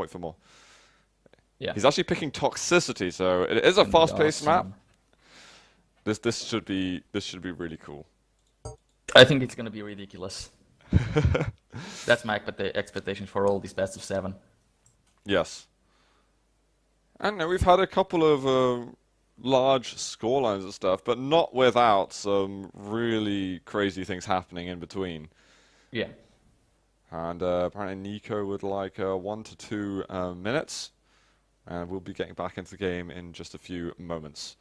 Wait for more. Yeah. He's actually picking Toxicity, so it is a Gonna be fast-paced map. awesome. This should be really cool. I think it's gonna be ridiculous. That's my expectation for all these best of 7. Yes. And we've had a couple of large scorelines and stuff, but not without some really crazy things happening in between. Yeah. And apparently Nico would like 1 to 2 minutes, and we'll be getting back into the game in just a few moments.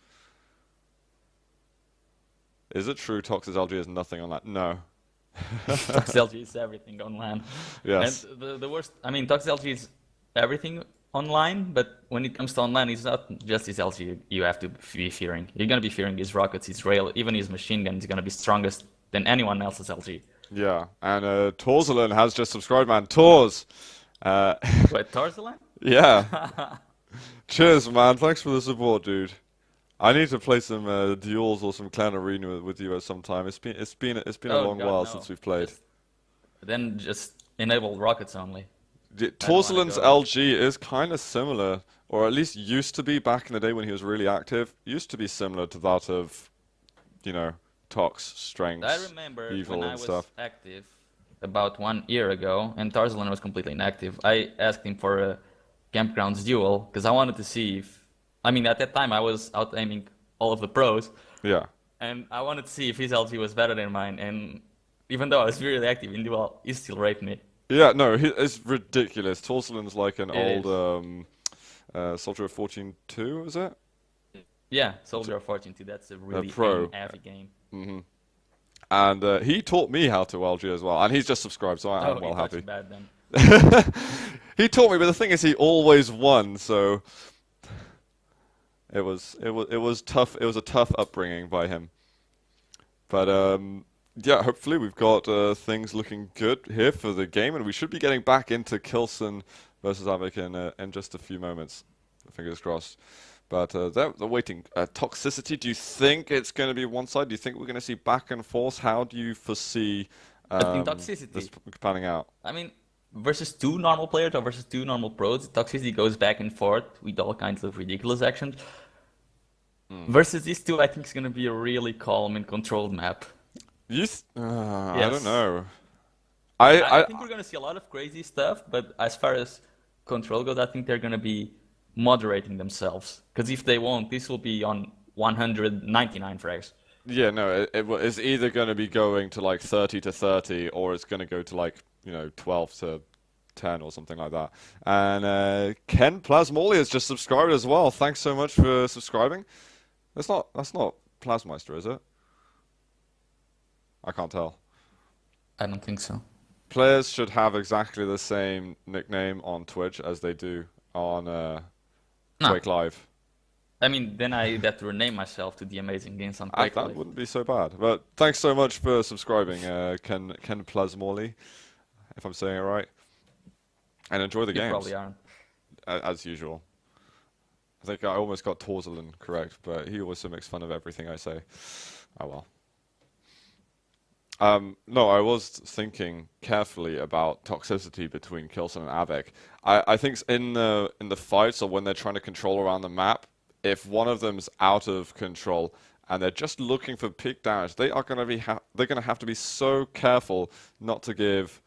Is it true Toxic LG is nothing on that? No. ToxLG is everything online. Yes. And the worst, I mean, ToxLG is everything online, but when it comes to online, it's not just his LG you have to be fearing. You're gonna be fearing his rockets, his rail, even his machine gun is gonna be strongest than anyone else's LG. Yeah. And K1llsen has just subscribed, man. Tors! Wait, Tarzalan? Yeah. Cheers, man. Thanks for the support, dude. I need to play some duels or some clan arena with you at some time. It's been a Oh long god, while no. since we've played. Then just enable rockets only. K1llsen's go. LG is kind of similar, or at least used to be back in the day when he was really active. Used to be similar to that of, Tox, Strengths, I remember Evil when I and was stuff. active about 1 year ago, and Tarzalan was completely inactive. I asked him for a Campgrounds duel because I wanted to see if. I mean, at that time I was out aiming all of the pros, Yeah. and I wanted to see if his LG was better than mine. And even though I was really active in duel, he still raped me. Yeah, no, it's ridiculous. K1llsen's like an It old is. Soldier of Fortune 2, is it? Yeah, Soldier of Fortune 2. That's a really Pro. aim-heavy game. And he taught me how to LG as well. And he's just subscribed, so I'm Oh, well he touched happy. bad then. He taught me, but the thing is, he always won, so it was tough. It was a tough upbringing by him. But yeah, hopefully we've got things looking good here for the game, and we should be getting back into K1llsen versus Av3k in just a few moments. Fingers crossed. But they're waiting. Toxicity, do you think it's going to be one side? Do you think we're going to see back and forth? How do you foresee I think this Toxicity. panning out? I mean, versus 2 normal players or versus 2 normal pros, Toxicity goes back and forth with all kinds of ridiculous actions. Versus these 2, I think it's gonna be a really calm and controlled map. I don't Yes. know. I I think we're gonna see a lot of crazy stuff, but as far as control goes, I think they're gonna be moderating themselves. Because if they won't, this will be on 199 frags. Yeah, no, it's either going to be going to like 30 to 30, or it's going to go to like 12 to 10 or something like that. And Ken Plasmoli has just subscribed as well. Thanks so much for subscribing. That's not Plasmeister, is it? I can't tell. I don't think so. Players should have exactly the same nickname on Twitch as they do on No. Quake Live. I mean, then I'd have to rename myself to the Amazing Games on Quake That Live. wouldn't be so bad. But thanks so much for subscribing, Ken Plasmoli, if I'm saying it right. And enjoy the You games, probably aren't. as usual. I think I almost got K1llsen correct, but he also makes fun of everything I say. Oh well. No, I was thinking carefully about toxicity between K1llsen and Avek. I think in the fights or when they're trying to control around the map, if one of them's out of control and they're just looking for peak damage, they are going to be they're going to have to be so careful not to give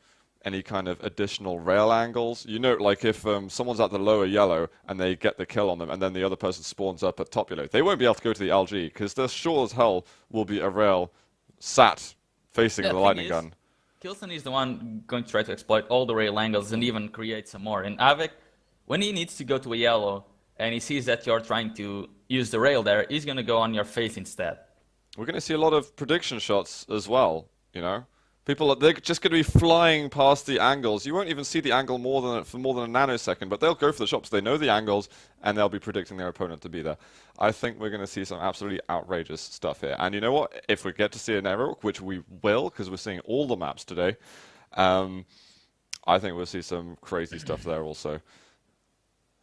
any kind of additional rail angles. Like if someone's at the lower yellow and they get the kill on them, and then the other person spawns up at top yellow, they won't be able to go to the LG because there sure as hell will be a rail sat facing Yeah, the the thing lightning is, gun. K1llsen is the one going to try to exploit all the rail angles and even create some more. And Avik, when he needs to go to a yellow and he sees that you're trying to use the rail there, he's going to go on your face instead. We're going to see a lot of prediction shots as well, People, they're just going to be flying past the angles. You won't even see the angle for more than a nanosecond, but they'll go for the shots. They know the angles, and they'll be predicting their opponent to be there. I think we're going to see some absolutely outrageous stuff here. And you know what? If we get to see an error, which we will, because we're seeing all the maps today, I think we'll see some crazy stuff there also.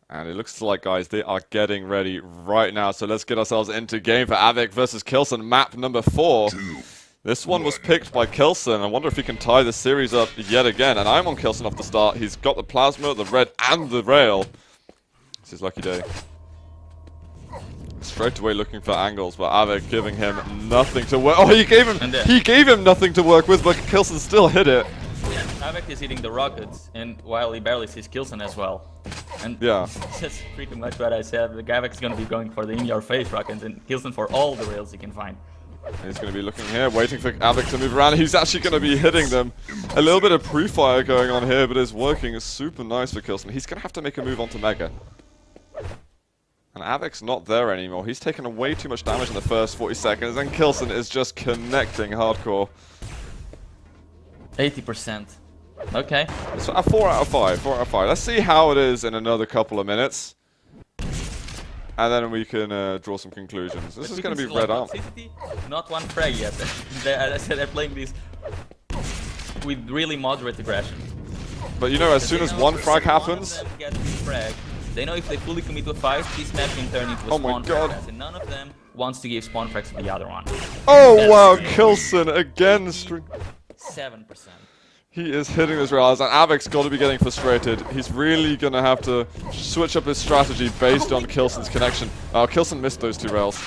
And it looks like, guys, they are getting ready right now. So let's get ourselves into game for Avik versus K1llsen, map number 4. This one was picked by K1llsen. I wonder if he can tie the series up yet again. And I'm on K1llsen off the start. He's got the plasma, the red, and the rail. It's his lucky day. Straight away looking for angles, but Av3k giving him nothing to work. Oh, he gave him nothing to work with, but K1llsen still hit it. Yeah, Av3k is hitting the rockets, and while he barely sees K1llsen as well. And yeah, that's pretty much what I said. The Av3k is going to be going for the in-your-face rockets, and K1llsen for all the rails he can find. He's going to be looking here, waiting for Av3k to move around. He's actually going to be hitting them. A little bit of pre-fire going on here, but it's working. It's super nice for K1llsen. He's going to have to make a move onto Mega. And Av3k's not there anymore. He's taken way too much damage in the first 40 seconds, and K1llsen is just connecting hardcore. 80%. Okay. So a 4 out of 5. 4 out of 5. Let's see how it is in another couple of minutes. And then we can draw some conclusions. This is going to be red arm. Not one frag yet. As I said, they're playing this with really moderate aggression. But you know, as soon as one frag happens... They know if they fully commit to a fight, this map can turn into a spawn frag, and none of them wants to give spawn frags to the other one. Oh wow, K1llsen again. 7%. He is hitting this rails, and Av3k's got to be getting frustrated. He's really going to have to switch up his strategy based on K1llsen's connection. Oh, K1llsen missed those 2 rails.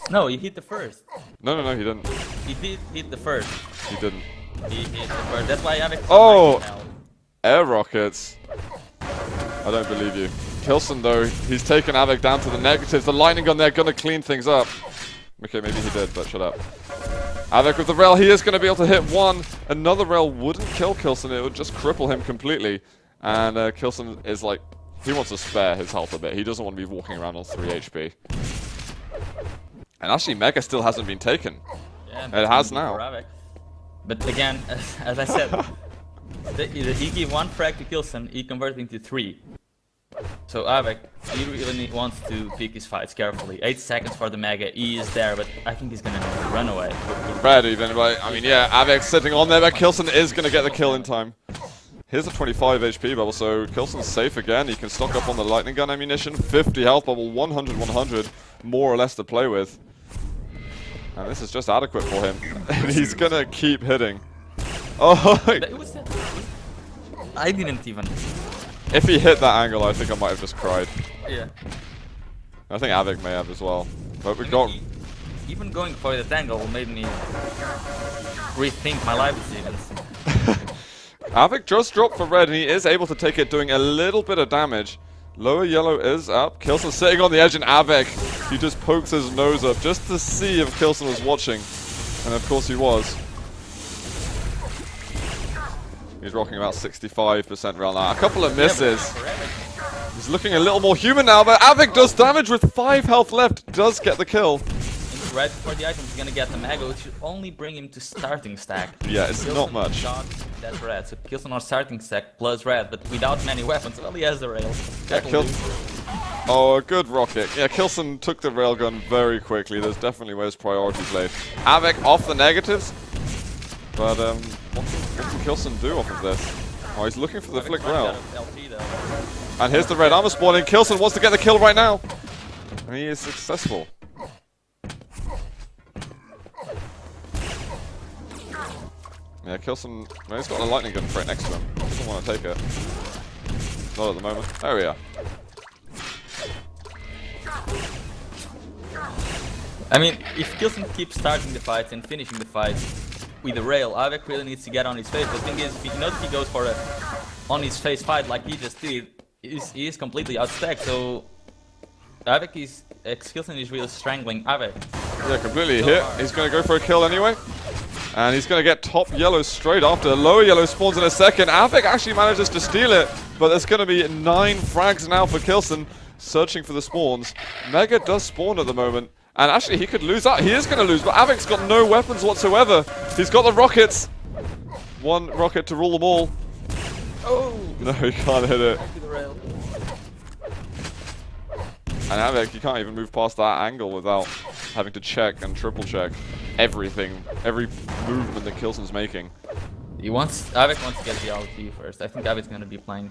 No, he hit the first. No, he didn't. He did hit the first. He didn't. He hit the first. That's why Av3k... Oh! Air rockets. I don't believe you. K1llsen, though, he's taken Av3k down to the negatives. The lightning gun there going to clean things up. Okay, maybe he did, but shut up. Av3k with the rail, he is going to be able to hit one. Another rail wouldn't kill K1llsen, it would just cripple him completely. And K1llsen is like, he wants to spare his health a bit. He doesn't want to be walking around on 3 HP. And actually, Mega still hasn't been taken. Yeah, it has now. But again, as I said, he gave 1 frag to K1llsen, he converted into 3. So Av3k, he really wants to pick his fights carefully. 8 seconds for the Mega, he is there, but I think he's gonna run away. The red even, right? I mean, yeah, Av3k's sitting on there, but K1llsen is gonna get the kill in time. Here's a 25 HP bubble, so K1llsen's safe again. He can stock up on the lightning gun ammunition, 50 health bubble, 100, 100, more or less to play with. And this is just adequate for him. And he's gonna keep hitting. Oh, I didn't even... If he hit that angle, I think I might have just cried. Yeah. I think Av3k may have as well. But we got... Even going for that angle made me rethink my life decisions. Av3k just dropped for red, and he is able to take it, doing a little bit of damage. Lower yellow is up. K1llsen sitting on the edge, and Av3k, he just pokes his nose up just to see if K1llsen was watching. And of course he was. He's rocking about 65% rail now. A couple of misses. He's looking a little more human now, but Av3k does damage with 5 health left. Does get the kill. And right before the item, he's gonna get the Mega, which should only bring him to starting stack. Yeah, it's not much. That's red. So K1llsen on starting stack plus red, but without many weapons. Well, he has the rail. Oh, a good rocket. Yeah, K1llsen took the railgun very quickly. There's definitely where his priorities lay. Av3k off the negatives. But, what can K1llsen do off of this? Oh, he's looking for the flick rail. And here's the red armor spawning. K1llsen wants to get the kill right now. And he is successful. Yeah, K1llsen, well, he's got a lightning gun right next to him. Doesn't want to take it. Not at the moment. There we are. I mean, if K1llsen keeps starting the fights and finishing the fights with the rail, Av3k really needs to get on his face. The thing is, if he goes for a on his face fight like he just did, he is completely outstacked. So Av3k is K1llsen is really strangling Av3k. Yeah, completely hit. He's going to go for a kill anyway. And he's going to get top yellow straight after. Lower yellow spawns in a second. Av3k actually manages to steal it, but there's going to be 9 frags now for K1llsen, searching for the spawns. Mega does spawn at the moment, and actually he could lose that. He is going to lose, but Av3k's got no weapons whatsoever. He's got the rockets. 1 rocket to rule them all. Oh! No, he can't hit it. And Av3k, you can't even move past that angle without having to check and triple check everything, every movement that K1llsen's making. Avik wants to get the LT first. I think Avik's gonna be planning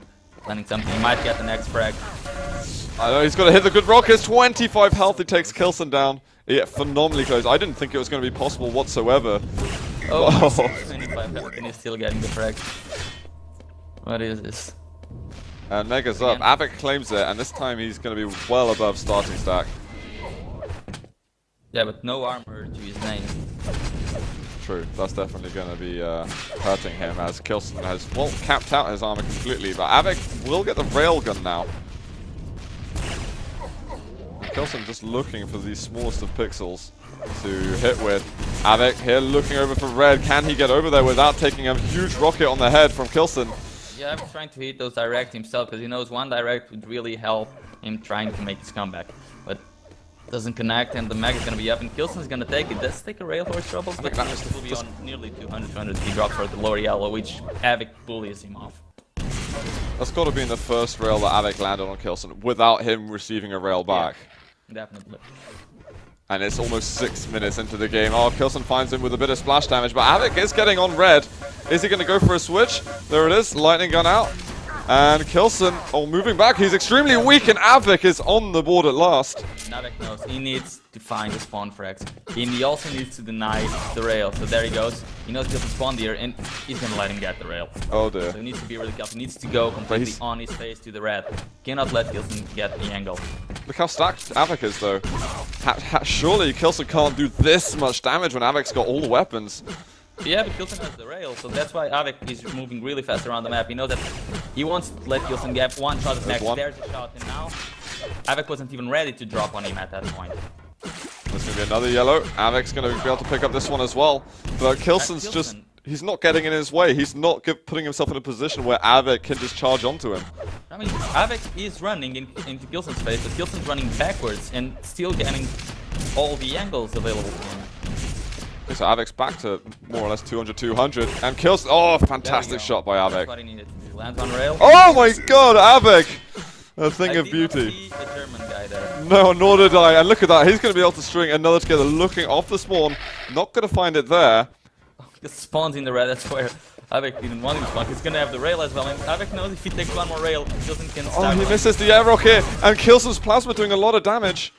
something. He might get the next frag. I know he's got to hit the good rockets. 25 health, he takes K1llsen down. Yeah, phenomenally close. I didn't think it was going to be possible whatsoever. Oh, 25 health and he's still getting the frag. What is this? And Mega's up. Av3k claims it, and this time he's going to be well above starting stack. Yeah, but no armor to his name. True, that's definitely going to be hurting him, as K1llsen has, well, capped out his armor completely, but Av3k will get the railgun now. K1llsen just looking for the smallest of pixels to hit with. Av3k here looking over for red. Can he get over there without taking a huge rocket on the head from K1llsen? Yeah, I'm trying to hit those direct himself because he knows one direct would really help him trying to make his comeback. But doesn't connect, and the mag is going to be up, and K1llsen's going to take it. Does take a rail for his troubles, but he will be on nearly 200 he drops for the lower yellow, which Av3k bullies him off. That's got to be in the first rail that Av3k landed on K1llsen without him receiving a rail back. Yeah, definitely. And it's almost 6 minutes into the game. Oh, K1llsen finds him with a bit of splash damage, but Av3k is getting on red. Is he going to go for a switch? There it is, lightning gun out. And K1llsen, moving back, he's extremely weak, and Av3k is on the board at last. Av3k knows he needs to find the spawn frags. He also needs to deny the rail, so there he goes. He knows he'll spawn here, and he's going to let him get the rail. Oh dear. So he needs to be really careful. He needs to go completely on his face to the red. Cannot let K1llsen get the angle. Look how stacked Av3k is, though. Surely K1llsen can't do this much damage when Av3k's got all the weapons. Yeah, but K1llsen has the rail, so that's why Av3k is moving really fast around the map. He knows that he wants to let K1llsen get one shot at max. There's a shot, and now Av3k wasn't even ready to drop on him at that point. There's going to be another yellow. Av3k's going to be able to pick up this one as well. But K1llsen's just... He's not getting in his way. He's not putting himself in a position where Av3k can just charge onto him. I mean, Av3k is running into K1llsen's face, but K1llsen's running backwards and still getting all the angles available to him. Okay, so Av3k's back to more or less 200. And K1llsen... Oh, fantastic shot by Av3k. That's what he needed to do. Lands on rail. Oh my god, Av3k! A thing of beauty. I did not see a German guy there. No, nor did I. And look at that. He's going to be able to string another together, looking off the spawn. Not going to find it there. The spawn's in the red, that's where Av3k didn't want him to spawn. He's gonna have the rail as well, and Av3k knows if he takes one more rail, K1llsen can start. Oh, he misses the air rocket, and K1llsen's plasma doing a lot of damage.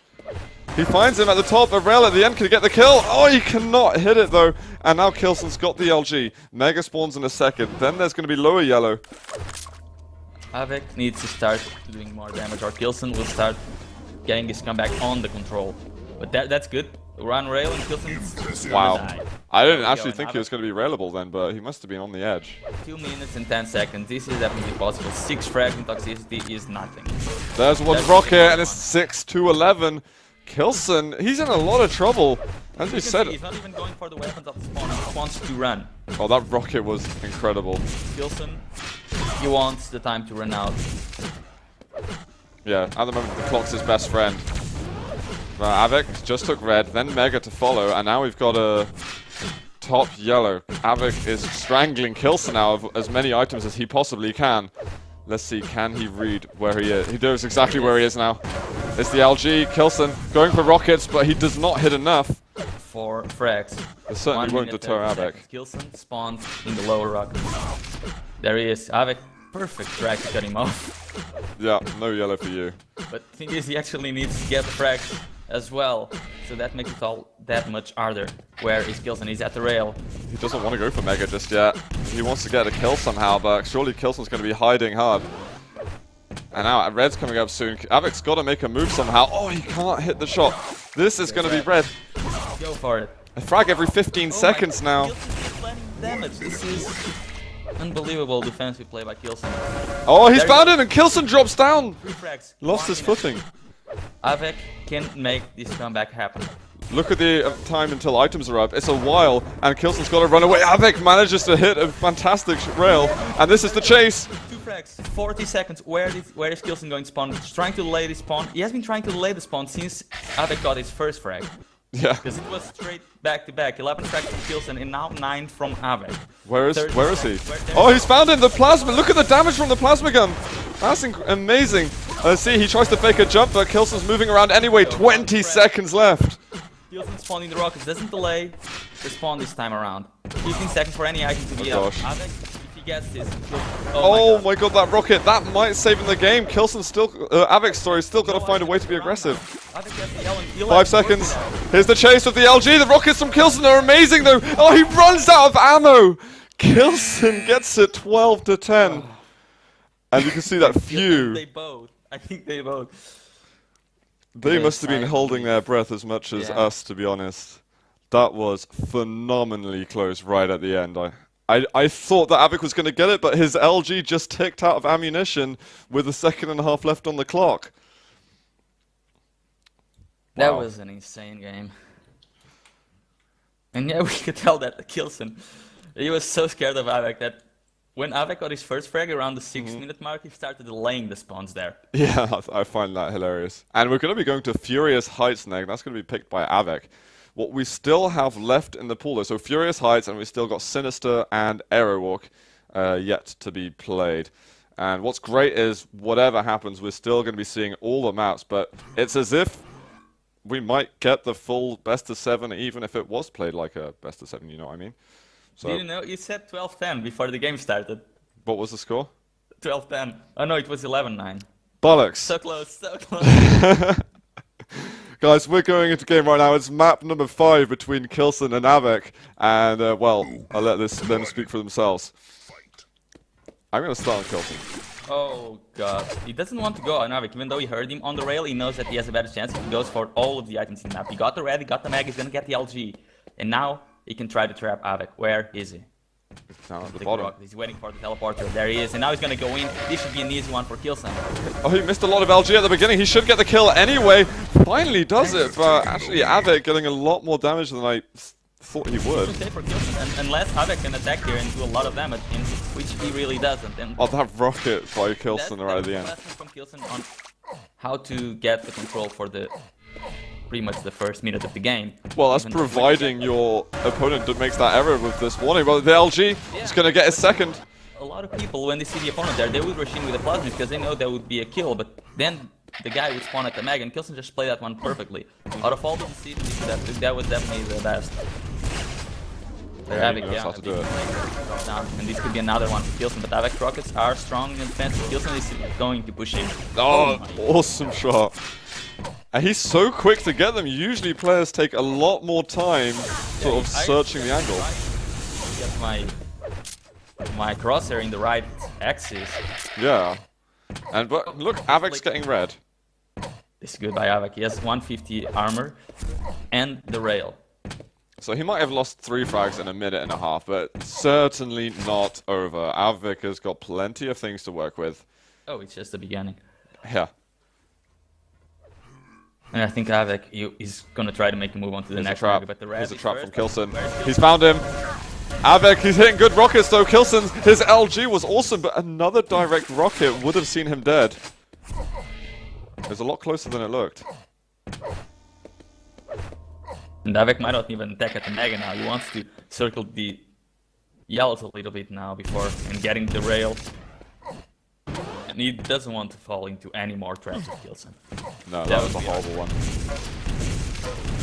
He finds him at the top, a rail at the end, can he get the kill? Oh, he cannot hit it though. And now K1llsen's got the LG. Mega spawns in a second, then there's going to be lower yellow. Av3k needs to start doing more damage, or K1llsen will start getting his comeback on the control. But that's good. Run rail and K1llsen's wow. gonna die. I didn't actually think he was going to be railable then, but he must have been on the edge. 2 minutes and 10 seconds. This is definitely possible. 6 frags in toxicity is nothing. There's one rocket, and it's 6-11. K1llsen, he's in a lot of trouble. As you said, he's not even going for the weapons of the spawn. He wants to run. Oh, that rocket was incredible. K1llsen, he wants the time to run out. Yeah, at the moment the clock's his best friend. Av3k just took red, then Mega to follow, and now we've got a top yellow. Av3k is strangling K1llsen now of as many items as he possibly can. Let's see, can he read where he is? He knows exactly where he is now. It's the LG, K1llsen going for rockets, but he does not hit enough. 4 frags. It certainly won't deter Av3k. K1llsen spawned in the lower rocket. There he is. Av3k, perfect track to cut him off. Yeah, no yellow for you. But the thing is, he actually needs to get the frags as well, so that makes it all that much harder. Where is K1llsen? He's at the rail. He doesn't want to go for Mega just yet. He wants to get a kill somehow, but surely K1llsen's going to be hiding hard. And now red's coming up soon. Av3k's got to make a move somehow. Oh, he can't hit the shot. This is going to be red. Go for it. A frag every 15 seconds now. K1llsen is landing damage. This is unbelievable defensive play by K1llsen. Oh, he's found him, and K1llsen drops down. 3 frags. Lost his footing. Av3k can make this comeback happen. Look at the time until items are up. It's a while, and K1llsen's got to run away. Av3k manages to hit a fantastic rail, and this is the chase. 2 frags, 40 seconds. Where is K1llsen going to spawn? He's trying to delay the spawn. He has been trying to delay the spawn since Av3k got his first frag. Yeah. Because it was straight back to back. 11 frags from K1llsen and now 9 from Av3k. Where is he? Oh, he's found him. The plasma. Look at the damage from the plasma gun. That's amazing. Let's see. He tries to fake a jump, but K1llsen's moving around anyway. 20 seconds left. K1llsen spawning the rockets. Doesn't delay the spawn this time around. 15 seconds for any item to be up. Av3k, if he gets this. Oh my god, that rocket, that might save him the game. K1llsen still, Avic's sorry, still got to find a way to be aggressive. 5 seconds. Here's the chase with the LG. The rockets from K1llsen are amazing though. Oh, he runs out of ammo. K1llsen gets it 12 to 10. And you can see that few. They both. I think they both. They must have been holding their breath as much as us, to be honest. That was phenomenally close right at the end. I thought that Av3k was going to get it, but his LG just ticked out of ammunition with a second and a half left on the clock. That Wow. was an insane game. And yeah, we could tell that K1llsen, he was so scared of Av3k that when Av3k got his first frag around the 6-minute mark, he started delaying the spawns there. Yeah, I find that hilarious. And we're going to be going to Furious Heights next. That's going to be picked by Av3k. What we still have left in the pool, though, so Furious Heights, and we still got Sinister and Aerowalk yet to be played. And what's great is, whatever happens, we're still going to be seeing all the maps, but it's as if we might get the full best of 7, even if it was played like a best of 7, you know what I mean? So, Did you know, you said 12-10 before the game started. what was the score? 12-10. Oh no, it was 11-9. Bollocks! So close, so close. Guys, we're going into game right now. It's map number 5 between K1llsen and Av3k. And, well, I'll let them speak for themselves. I'm going to start on K1llsen. Oh god. He doesn't want to go on Av3k, even though he heard him on the rail, he knows that he has a better chance if he goes for all of the items in the map. He got the red, he got the mag, he's gonna get the LG. And now, he can try to trap Av3k. Where is he? Down at the The bottom. rock. He's waiting for the teleporter. There he is, and now he's gonna go in. This should be an easy one for K1llsen. Oh, he missed a lot of LG at the beginning. He should get the kill anyway. Finally does it, but actually Av3k getting a lot more damage than I thought he would. It's okay for K1llsen, and unless Av3k can attack here and do a lot of damage, which he really doesn't. And Oh, that rocket by K1llsen right at the that's end. a lesson from K1llsen on how to get the control for the pretty much the first minute of the game. Well, that's Even though- providing your opponent that makes that error with this warning. Well, the LG is going to get his second. A lot of people, when they see the opponent there, they would rush in with a plasma because they know there would be a kill, but then the guy would spawn at the mag, and K1llsen just played that one perfectly. Out of all the decisions, that was definitely the best. Yeah, he knows how to do it. And this could be another one for K1llsen, but Av3k rockets are strong in defense. K1llsen is going to push in. Oh, my. awesome shot. And he's so quick to get them. Usually players take a lot more time sort of searching the angle. Get my crosshair in the right axis. Yeah. And but look, Av3k's getting red. This is good by Av3k. He has 150 armor and the rail. So he might have lost 3 frags in a minute and a half, but certainly not over. Av3k has got plenty of things to work with. Oh, it's just the beginning. Yeah. And I think Av3k is gonna try to make a move on to the Here's a next trap. round, but the red Here's a is trap from first. K1llsen. Where's He's found him. Av3k, he's hitting good rockets though. K1llsen, his LG was awesome, but another direct rocket would have seen him dead. It was a lot closer than it looked. And Av3k might not even attack at the mega now. He wants to circle the yellows a little bit now before and getting the rail. And he doesn't want to fall into any more traps of K1llsen. No, that was a horrible one.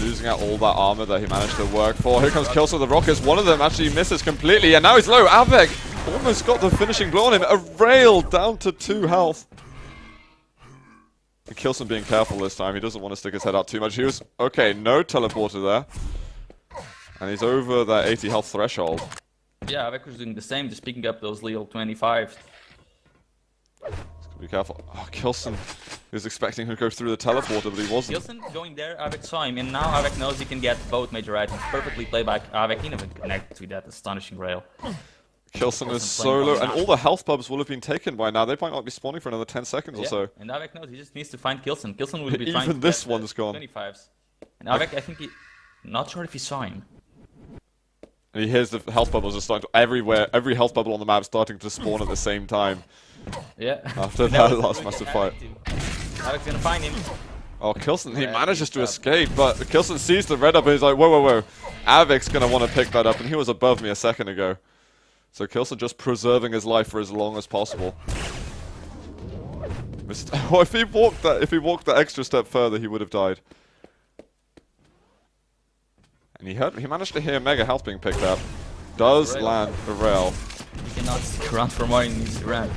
Losing out all that armor that he managed to work for. Here comes K1llsen with the rockets. One of them actually misses completely, and now he's low. Av3k almost got the finishing blow on him. A rail down to 2 health. And K1llsen being careful this time. He doesn't want to stick his head out too much. He was okay. No teleporter there, and he's over that 80 health threshold. Yeah, Av3k was doing the same, just picking up those little 25s. Be careful. Oh, K1llsen. He was expecting him to go through the teleporter, but he wasn't. K1llsen going there, Av3k saw him, and now Av3k knows he can get both major items. Perfectly played by Av3k. He never connected with that astonishing rail. K1llsen is solo, and all the health pubs will have been taken by now. They might not be spawning for another 10 seconds or so. And Av3k knows he just needs to find K1llsen. K1llsen will be trying Even to this get one's gone. 25s. And Av3k, I think he... Not sure if he saw him. And he hears the health bubbles are starting to everywhere. Every health bubble on the map starting to spawn at the same time. Yeah. After that last massive fight. Av3k's gonna find him. Oh, K1llsen, he manages to escape, but K1llsen sees the red up and he's like, whoa, whoa, whoa. Av3k's gonna want to pick that up, and he was above me a second ago. So K1llsen just preserving his life for as long as possible. Oh, if he walked that extra step further, he would have died. And he managed to hear mega health being picked up. Does land the rail. He not stick around for more, he needs to run.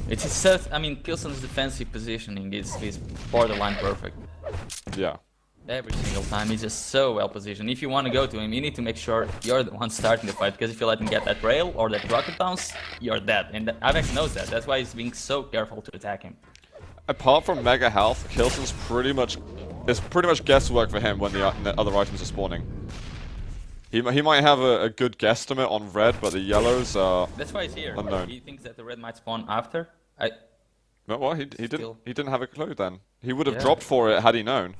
It's such, I mean, K1llsen's defensive positioning is borderline perfect. Yeah. Every single time, he's just so well positioned. If you want to go to him, you need to make sure you're the one starting the fight, because if you let him get that rail or that rocket bounce, you're dead. And Av3k knows that. That's why he's being so careful to attack him. Apart from mega health, K1llsen's pretty much guesswork for him when the other items are spawning. He might have a good guesstimate on red, but the yellows are That's why he's here. unknown. He thinks that the red might spawn after. No, what? He didn't have a clue then. He would have Yeah. dropped for it had he known.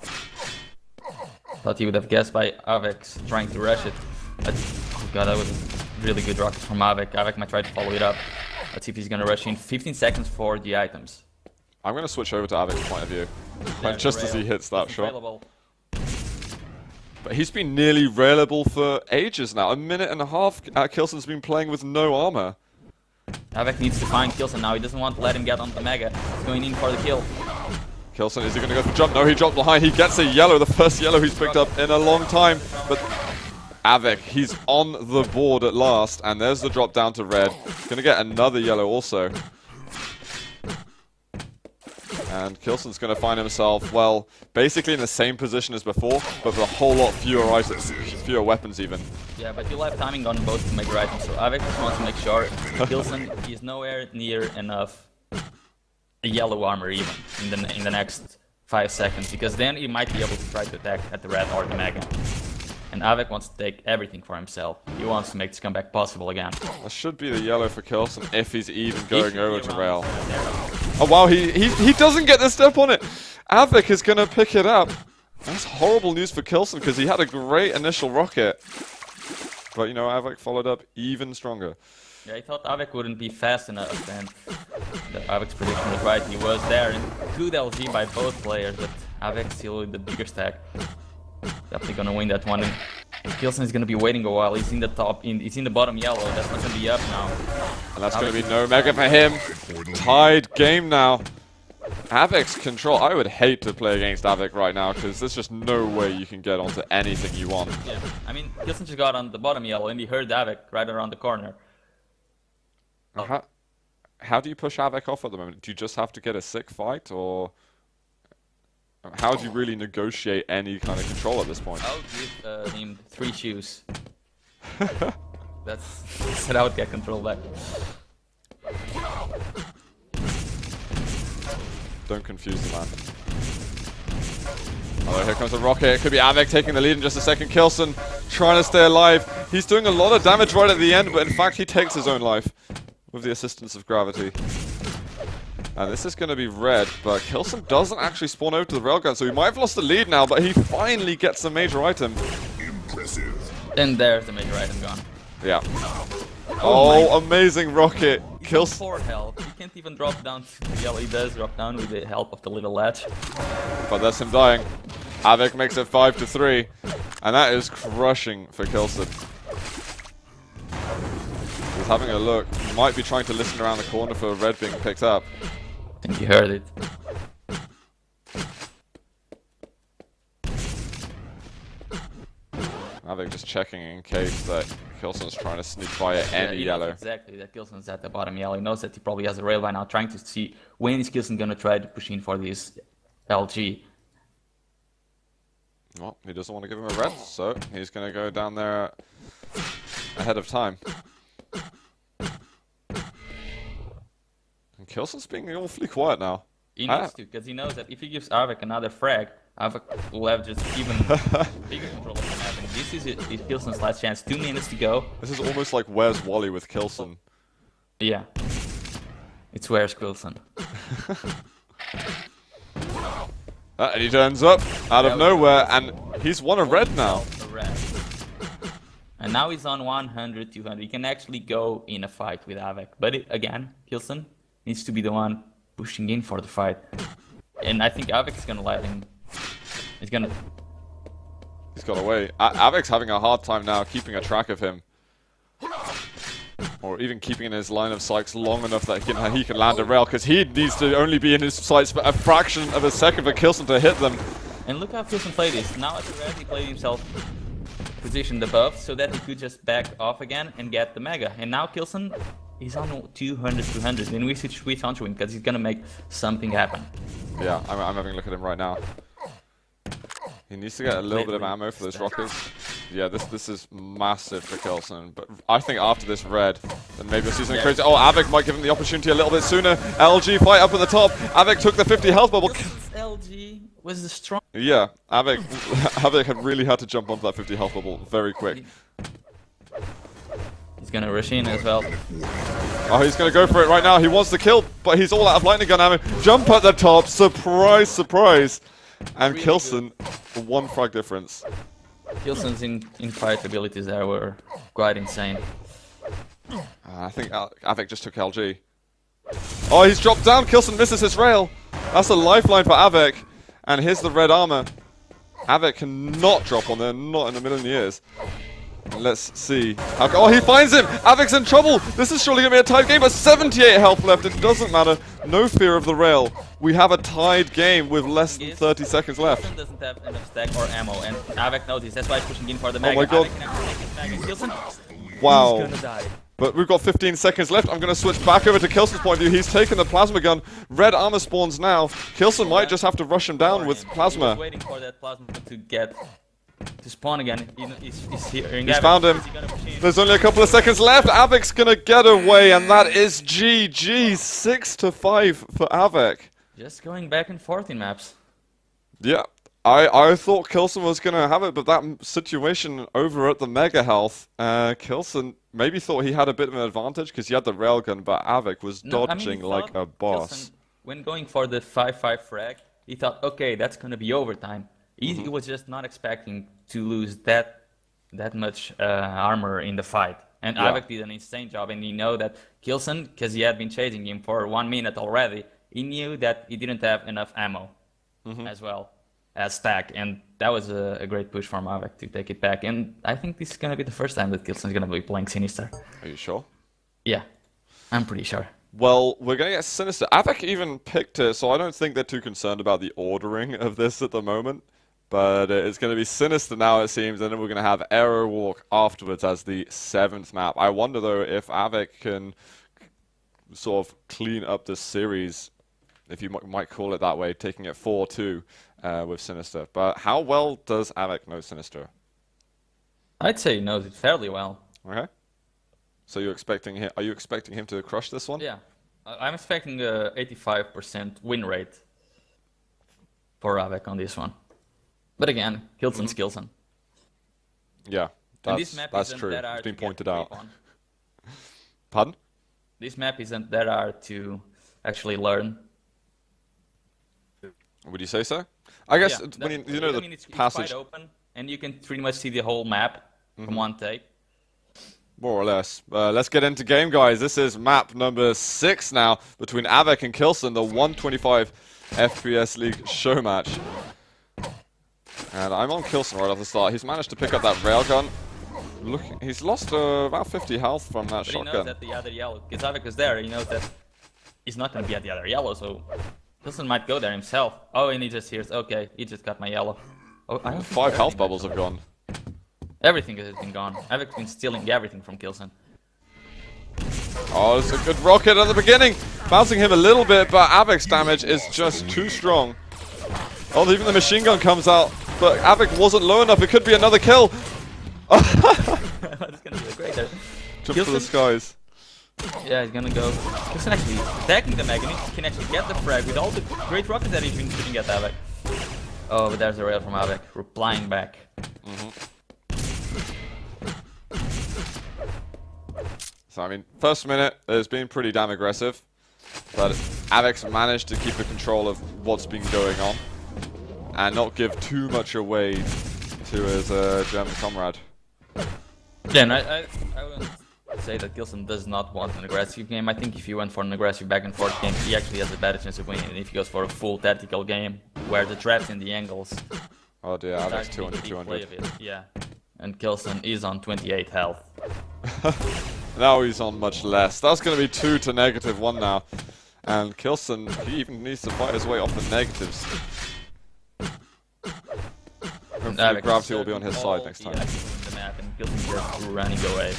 Thought he would have guessed by Av3k trying to rush it. But, oh god, that was a really good rocket from Av3k. Av3k might try to follow it up. Let's see if he's gonna rush in 15 seconds for the items. I'm gonna switch over to Av3k's point of view. Just as he hits that shot. Available. But he's been nearly railable for ages now. A minute and a half, K1llsen's been playing with no armor. Av3k needs to find K1llsen now. He doesn't want to let him get on the Mega. He's going in for the kill. K1llsen, is he going to go for the jump? No, he dropped behind. He gets a yellow, the first yellow he's picked up in a long time. But Av3k, he's on the board at last. And there's the drop down to red. Going to get another yellow also. And K1llsen's going to find himself, well, basically in the same position as before, but with a whole lot fewer items, fewer weapons even. Yeah, but you'll have timing on both to make the items. So Av3k just wants to make sure K1llsen is nowhere near enough yellow armor even in the next 5 seconds, because then he might be able to try to attack at the red or the Mega. And Av3k wants to take everything for himself. He wants to make this comeback possible again. That should be the yellow for K1llsen if he's even going over to rail. Oh wow, he doesn't get the step on it! Av3k is going to pick it up. That's horrible news for K1llsen because he had a great initial rocket. But you know, Av3k followed up even stronger. Yeah, he thought Av3k wouldn't be fast enough, and Av3k's prediction was right. He was there, and good LG by both players, but Av3k still with the bigger stack. Definitely gonna win that one, and K1llsen is gonna be waiting a while. He's in the top, he's in the bottom yellow. That's not gonna be up now. And that's going to be no Mega for him. Tied game now. Av3k's control. I would hate to play against Av3k right now because there's just no way you can get onto anything you want. Yeah, I mean, K1llsen just got on the bottom yellow and he heard Av3k right around the corner. Oh. How do you push Av3k off at the moment? Do you just have to get a sick fight, or how do you really negotiate any kind of control at this point? I'll give him 3 shoes. That's how I would get control back. Don't confuse the man. Oh, here comes the rocket. It could be Av3k taking the lead in just a second. K1llsen trying to stay alive. He's doing a lot of damage right at the end, but in fact he takes his own life with the assistance of gravity. And this is going to be red, but K1llsen doesn't actually spawn over to the railgun, so he might have lost the lead now, but he finally gets a major item. Impressive. And there's the major item gone. Yeah. Oh, amazing rocket. K1llsen. 4 health. He can't even drop down to the yellow. He does drop down with the help of the little latch. But that's him dying. Av3k makes it 5-3. And that is crushing for K1llsen. He's having a look. He might be trying to listen around the corner for red being picked up. I think he heard it. Av3k just checking in case that K1llsen's trying to sneak by at any he yellow. knows exactly that K1llsen's at the bottom yellow. He knows that he probably has a rail by now, trying to see when is K1llsen gonna try to push in for this LG. Well, he doesn't want to give him a red, so he's going to go down there ahead of time. And K1llsen's being awfully quiet now. He needs to, because he knows that if he gives Av3k another frag, Av3k will have just even bigger control of the map. And this is K1llsen's last chance. 2 minutes to go. This is almost like Where's Wally with K1llsen. Yeah. It's where's K1llsen. And he turns up out of nowhere, and he's won a red now. And now he's on 100, 200. He can actually go in a fight with Av3k. But again, K1llsen needs to be the one pushing in for the fight. And I think Av3k is gonna let him. He's got away. Av3k's having a hard time now keeping a track of him. Or even keeping in his line of sights long enough that he can land a rail, because he needs to only be in his sights for a fraction of a second for K1llsen to hit them. And look how K1llsen played this. Now at the red, he played himself positioned above so that he could just back off again and get the Mega. And now K1llsen He's on 200, 200, and we should switch onto him because he's gonna make something happen. Yeah, I'm having a look at him right now. He needs to get a little bit of ammo for those rockets. Yeah, this is massive for K1llsen, but I think after this red, then maybe we'll see something crazy. Oh, Av3k might give him the opportunity a little bit sooner. LG fight up at the top. Av3k took the 50 health bubble. LG was the strong. Yeah, Av3k had really had to jump onto that 50 health bubble very quick. He's gonna rush in as well. Oh, he's gonna go for it right now. He wants the kill, but he's all out of lightning gun ammo. Jump at the top, surprise, surprise. And really K1llsen, 1 frag difference. K1llsen's in-fight abilities there were quite insane. I think Av3k just took LG. Oh, he's dropped down. K1llsen misses his rail. That's a lifeline for Av3k. And here's the red armor. Av3k cannot drop on there, not in a million years. Let's see. Oh, he finds him! Av3k's in trouble! This is surely going to be a tied game, but 78 health left. It doesn't matter. No fear of the rail. We have a tied game with less than 30 seconds left. K1llsen doesn't have enough stack or ammo, and Av3k noticed. That's why he's pushing in for the mega. Oh my god. K1llsen, wow. he's gonna die. But we've got 15 seconds left. I'm going to switch back over to K1llsen's point of view. He's taken the plasma gun. Red armor spawns now. K1llsen might just have to rush him down with plasma. He was waiting for that plasma to spawn again. He's hearing He's found him. There's only a couple of seconds left. Av3k's gonna get away, and that is GG. 6-5 for Av3k. Just going back and forth in maps. Yeah, I thought K1llsen was gonna have it, but that situation over at the Mega Health, K1llsen maybe thought he had a bit of an advantage because he had the railgun, but Av3k was dodging like a boss. K1llsen, when going for the 5-5 frag, he thought, okay, that's gonna be overtime. He was just not expecting to lose that much armor in the fight. And Av3k did an insane job, and you know that K1llsen, because he had been chasing him for 1 minute already, he knew that he didn't have enough ammo as well as stack, and that was a great push from Av3k to take it back. And I think this is going to be the first time that K1llsen is going to be playing Sinister. Are you sure? Yeah, I'm pretty sure. Well, we're going to get Sinister. Av3k even picked it, so I don't think they're too concerned about the ordering of this at the moment. But it's going to be Sinister now, it seems, and then we're going to have Arrow Walk afterwards as the 7th map. I wonder, though, if Av3k can sort of clean up this series, if you might call it that way, taking it 4-2 with Sinister. But how well does Av3k know Sinister? I'd say he knows it fairly well. Okay. So you're expecting him? Are you expecting him to crush this one? Yeah, I'm expecting a 85% win rate for Av3k on this one. But again, K1llsen's K1llsen. Yeah, that's true. It's been pointed out. Pardon? This map isn't that hard to actually learn. Would you say so? I guess Yeah, when you know the it's passage. quite open, and you can pretty much see the whole map from one take. More or less. Let's get into game, guys. This is map number 6 now between Av3k and K1llsen, the 125 FPS League Showmatch. And I'm on K1llsen right off the start. He's managed to pick up that railgun. Look, he's lost about 50 health from that shotgun. He knows that the other yellow, because Av3k is there, he knows that he's not going to be at the other yellow, so K1llsen might go there himself. Oh, and he just hears, okay, he just got my yellow. Oh, I don't 5 health bubbles have gone. Everything has been gone. Av3k's been stealing everything from K1llsen. Oh, it's a good rocket at the beginning. Bouncing him a little bit, but Av3k's damage is just too strong. Oh, even the machine gun comes out, but Av3k wasn't low enough. It could be another kill. That's gonna be great. Jump for the skies. Yeah, he's gonna go. K1llsen actually attacking the Mega. He can actually get the frag with all the great rockets that he's been shooting at Av3k. Oh, but there's a rail from Av3k replying back. So, I mean, first minute has been pretty damn aggressive, but Av3k's managed to keep the control of what's been going on and not give too much away to his German comrade. Yeah, and I wouldn't say that K1llsen does not want an aggressive game. I think if he went for an aggressive back and forth game, he actually has a better chance of winning if he goes for a full tactical game where the traps and the angles. Oh dear, Av3k's 200, 200. Yeah, and K1llsen is on 28 health. Now he's on much less. That's going to be 2 to -1 now. And K1llsen, he even needs to fight his way off the negatives. Hopefully gravity will be on his side next time. The map and K1llsen just running away.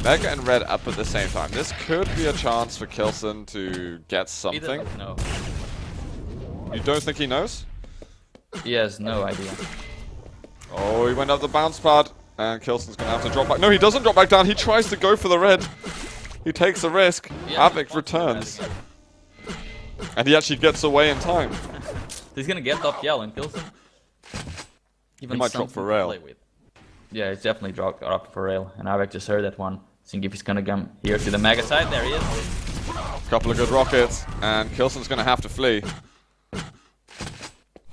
Mega and Red up at the same time. This could be a chance for K1llsen to get He something. doesn't know. You don't think he knows? He has no idea. Oh, he went up the bounce pad. And K1llsen's going to have to drop back. No, he doesn't drop back down. He tries to go for the red. He takes a risk. Yeah, Av3k returns. And he actually gets away in time. He's gonna get top yell and K1llsen. He might drop for rail. Yeah, he's definitely dropped up for rail. And Av3k just heard that one. Think if he's gonna come here to the mega side. There he is. Couple of good rockets. And K1llsen's going to have to flee.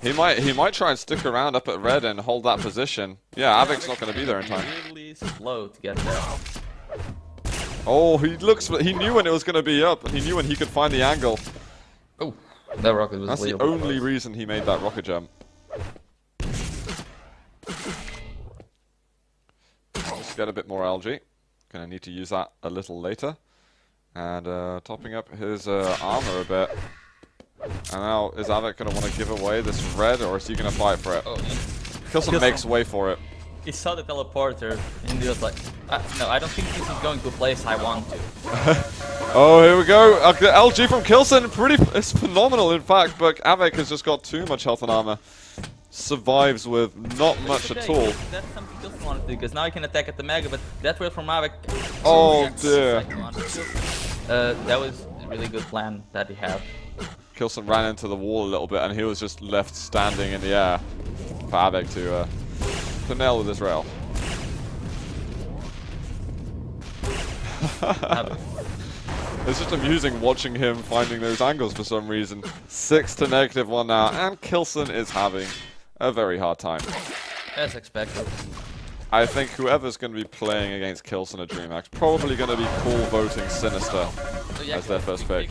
He might try and stick around up at red and hold that position. Yeah, Av3k's not going to be there in time. Really slow to get there. Oh, he knew when it was going to be up, and he knew when he could find the angle. Oh, that rocket was That's the only reason he made that rocket jump. Just get a bit more algae. Gonna need to use that a little later. And topping up his armor a bit. And now, is Av3k going to want to give away this red, or is he going to fight for it? Oh, yeah. K1llsen makes way for it. He saw the teleporter, and he was like, no, I don't think this is going to a place I want to. Oh, here we go. LG from K1llsen, it's phenomenal in fact, but Av3k has just got too much health and armor. Survives with not much at all. That's something K1llsen wanted to do, because now he can attack at the mega, but that way from Av3k. Oh dear. That was a really good plan that he had. K1llsen ran into the wall a little bit, and he was just left standing in the air for Av3k to nail with his rail. It's just amusing watching him finding those angles for some reason. 6 to -1 now, and K1llsen is having a very hard time. As expected. I think whoever's going to be playing against K1llsen at DreamHack's probably going to be cool voting Sinister as their first pick.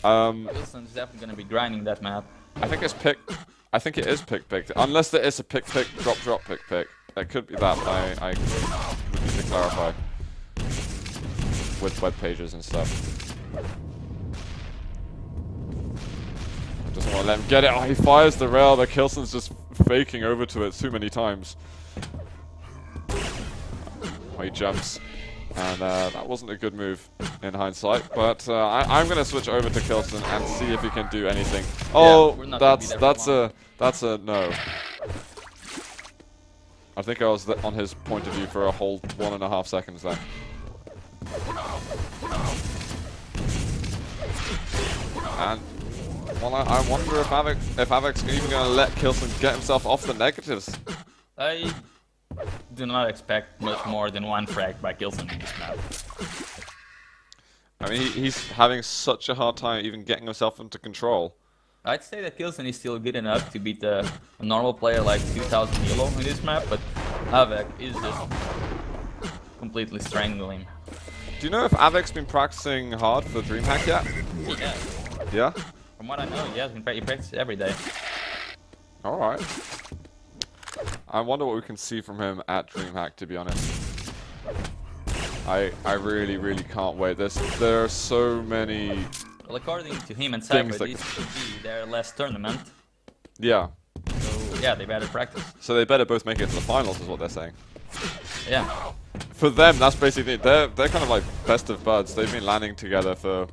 K1llsen's definitely going to be grinding that map. I think it's pick. I think it is pick. Unless there is a pick, drop, pick. It could be that. I would need to clarify with web pages and stuff. I just want to let him get it. Oh, he fires the rail, but K1llsen's just faking over to it too many times. Oh, he jumps. And that wasn't a good move in hindsight, but I'm going to switch over to K1llsen and see if he can do anything. Oh, yeah, that's a no. I think I was on his point of view for a whole 1.5 seconds then. And well, I wonder if Av3k's even going to let K1llsen get himself off the negatives. I do not expect much more than one frag by K1llsen in this map. I mean, he's having such a hard time even getting himself into control. I'd say that K1llsen is still good enough to beat a normal player like 2000 Yellow in this map, but Av3k is just completely strangling. Do you know if Av3k's been practicing hard for DreamHack yet? Yeah. Yeah? From what I know, he practices every day. Alright. I wonder what we can see from him at DreamHack, to be honest. I really can't wait. There are so many... Well, according to him and Cypher, this could be their last tournament. Yeah. So, yeah, they better practice. So they better both make it to the finals, is what they're saying. Yeah. For them, that's basically... They're kind of like best of buds. They've been landing together for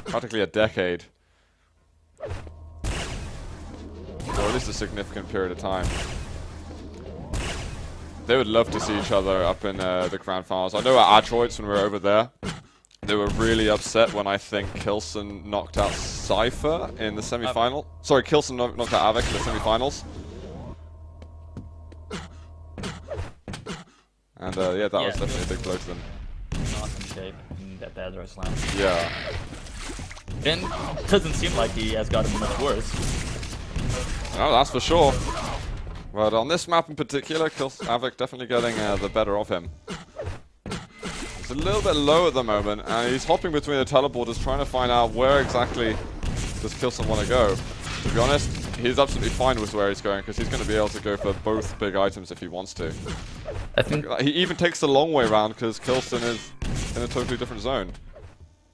practically a decade. Or at least a significant period of time. They would love to see each other up in the grand finals. I know at Adroits, when we were over there, they were really upset when I think K1llsen knocked out Cypher in the semi-final. Sorry, K1llsen knocked out Av3k in the semi-finals. And yeah, that was definitely a big blow to them. Awesome shape in that Adroits slam. Yeah. And it doesn't seem like he has gotten much worse. No, that's for sure. But on this map in particular, Av3k definitely getting the better of him. He's a little bit low at the moment, and he's hopping between the teleporters trying to find out where exactly does K1llsen want to go. To be honest, he's absolutely fine with where he's going, because he's going to be able to go for both big items if he wants to. I think he even takes the long way around, because K1llsen is in a totally different zone.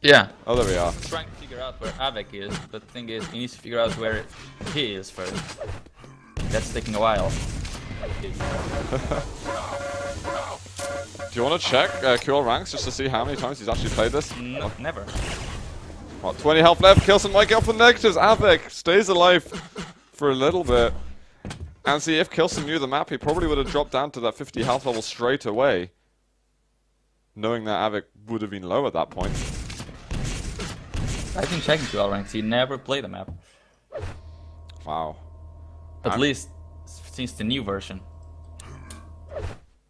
Yeah. Oh, there we are. He's trying to figure out where Av3k is, but the thing is, he needs to figure out where he is first. That's taking a while. Do Do you want to check QL ranks just to see how many times he's actually played this? No, never. Well, 20 health left. K1llsen might get off the negatives. Av3k stays alive for a little bit. And see, if K1llsen knew the map, he probably would have dropped down to that 50 health level straight away. Knowing that Av3k would have been low at that point. I've been checking QL ranks. He never played the map. Wow. At least since the new version.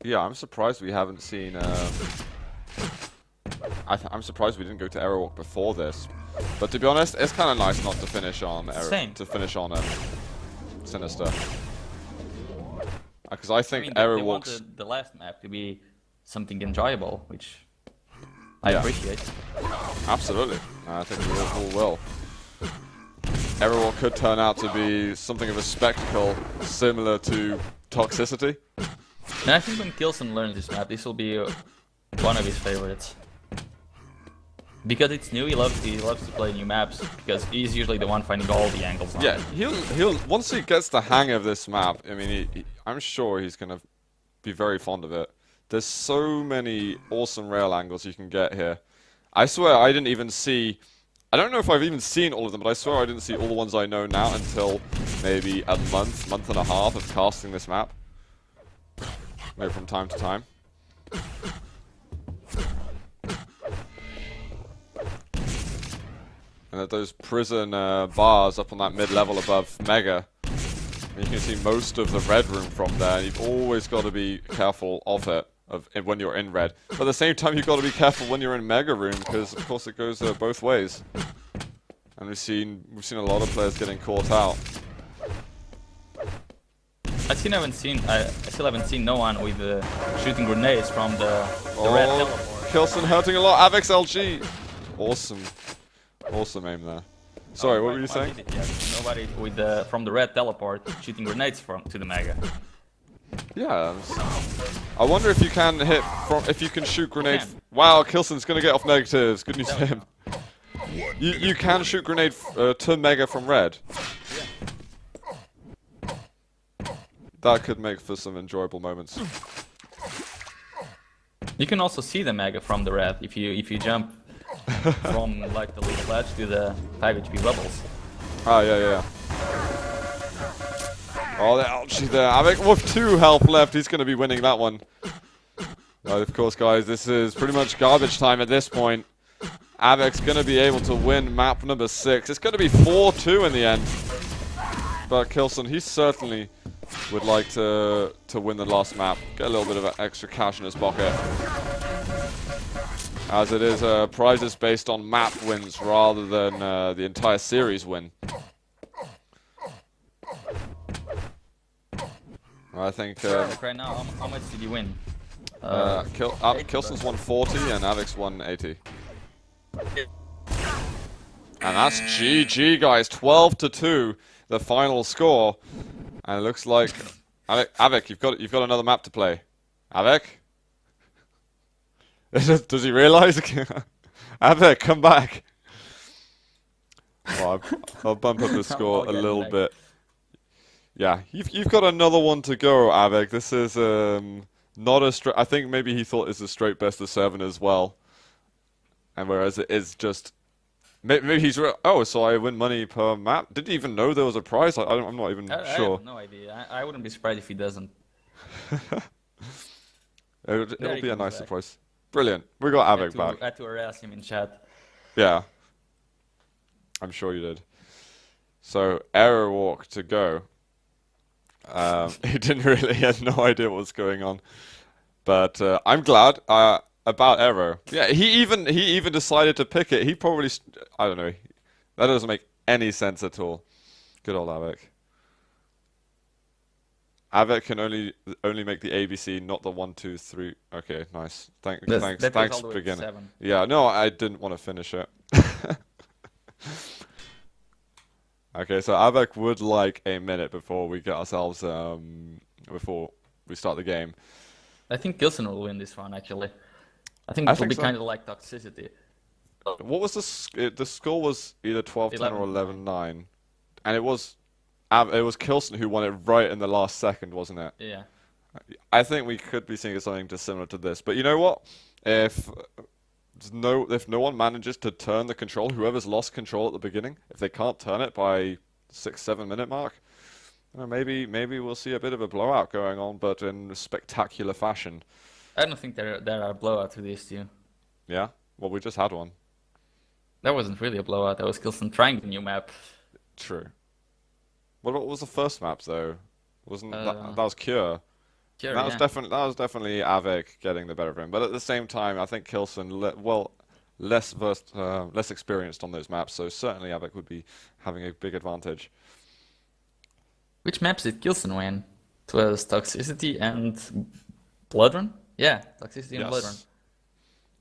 Yeah, I'm surprised we haven't seen... I'm surprised we didn't go to Error Walk before this. But to be honest, it's kind of nice not to finish on Sinister. Because I think Error Walks... wanted the last map to be something enjoyable, which I appreciate. Absolutely. I think we all will. Error Walk could turn out to be something of a spectacle similar to Toxicity. And I think when K1llsen learns this map, this will be one of his favorites. Because it's new, he loves to play new maps, because he's usually the one finding all the angles on it. He'll once he gets the hang of this map, I mean, I'm sure he's gonna be very fond of it. There's so many awesome rail angles you can get here. I swear I didn't even see... I don't know if I've even seen all of them, but I swear I didn't see all the ones I know now until maybe a month and a half of casting this map. Maybe from time to time. And at those prison bars up on that mid-level above Mega, and you can see most of the red room from there, and you've always got to be careful of it when you're in red. But at the same time, you've got to be careful when you're in Mega room, because of course it goes both ways. And we've seen a lot of players getting caught out. I still haven't seen no one with shooting grenades from the red teleport. K1llsen hurting a lot. Av3k's LG. Awesome aim there. Sorry, what were you saying? Nobody with from the red teleport shooting grenades to the Mega. Yeah. I wonder if you can if you can shoot grenade. Wow, K1llsen's gonna get off negatives. Good news for him. You can shoot grenade to Mega from red. That could make for some enjoyable moments. You can also see the Mega from the red if you jump from like the little ledge to the 5 HP bubbles. Ah, yeah. Oh, the ouchie there. Av3k with 2 health left. He's going to be winning that one. But of course, guys, this is pretty much garbage time at this point. Av3k's going to be able to win map number 6. It's going to be 4-2 in the end. But K1llsen, he certainly would like to win the last map. Get a little bit of extra cash in his pocket. As it is prizes based on map wins rather than the entire series win. I think... right now, how much did you win? K1llsen's 140 and Av3k's 180. And that's GG, guys. 12-2, the final score. And it looks like Av3k, you've got another map to play. Av3k? Does he realize? Av3k, come back. Well, I'll bump up the score a little bit. Yeah, you've got another one to go, Av3k. This is not a straight. I think maybe he thought it's a straight best of 7 as well. And whereas it is just. Maybe he's oh, so I win money per map. Didn't even know there was a prize. I'm not even sure. I have no idea. I wouldn't be surprised if he doesn't. It'll be a nice surprise. Brilliant. We got Av3k back. I had to harass him in chat. Yeah. I'm sure you did. So, Error Walk to go. He had no idea what was going on. But I'm glad. About Arrow. Yeah, he even decided to pick it. He probably, I don't know. That doesn't make any sense at all. Good old Av3k. Av3k can only make the ABC, not the 1, 2, 3. Okay, nice. Thanks, beginner. Yeah, no, I didn't want to finish it. Okay, so Av3k would like a minute before we get ourselves before we start the game. I think K1llsen will win this one actually. I think it will be kind of like Toxicity. What was the score was either 12-10 or 11-9, and it was K1llsen who won it right in the last second, wasn't it? Yeah. I think we could be seeing something just similar to this. But you know what? If if no one manages to turn the control, whoever's lost control at the beginning, if they can't turn it by 6-7 minute mark, maybe we'll see a bit of a blowout going on, but in spectacular fashion. I don't think there are blowouts to this too. Yeah? Well, we just had one. That wasn't really a blowout. That was K1llsen trying the new map. True. What was the first map though? Wasn't that was Cure? Sure, That was yeah. definitely Av3k getting the better of him. But at the same time, I think K1llsen, less experienced on those maps, so certainly Av3k would be having a big advantage. Which maps did K1llsen win? It was Toxicity and Blood Run? Yeah, Toxicity and Blood Run. Yes.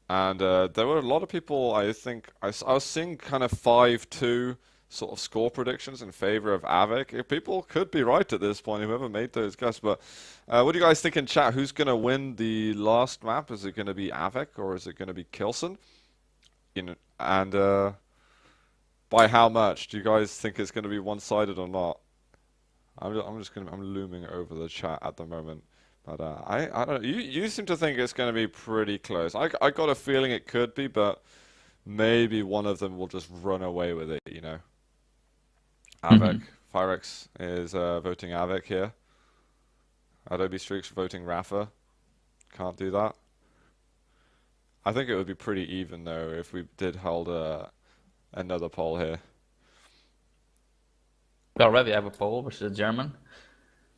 And there were a lot of people, I think, I was seeing kind of 5-2 sort of score predictions in favor of Av3k. People could be right at this point, whoever made those guesses. But what do you guys think in chat? Who's going to win the last map? Is it going to be Av3k or is it going to be K1llsen? You know, and by how much? Do you guys think it's going to be one-sided or not? I'm looming over the chat at the moment. But I don't know. You seem to think it's going to be pretty close. I got a feeling it could be, but maybe one of them will just run away with it, you know. Av3k. Firex is voting Av3k here. Adobe Streaks voting Rafa. Can't do that. I think it would be pretty even though if we did hold another poll here. We already have a poll versus a German.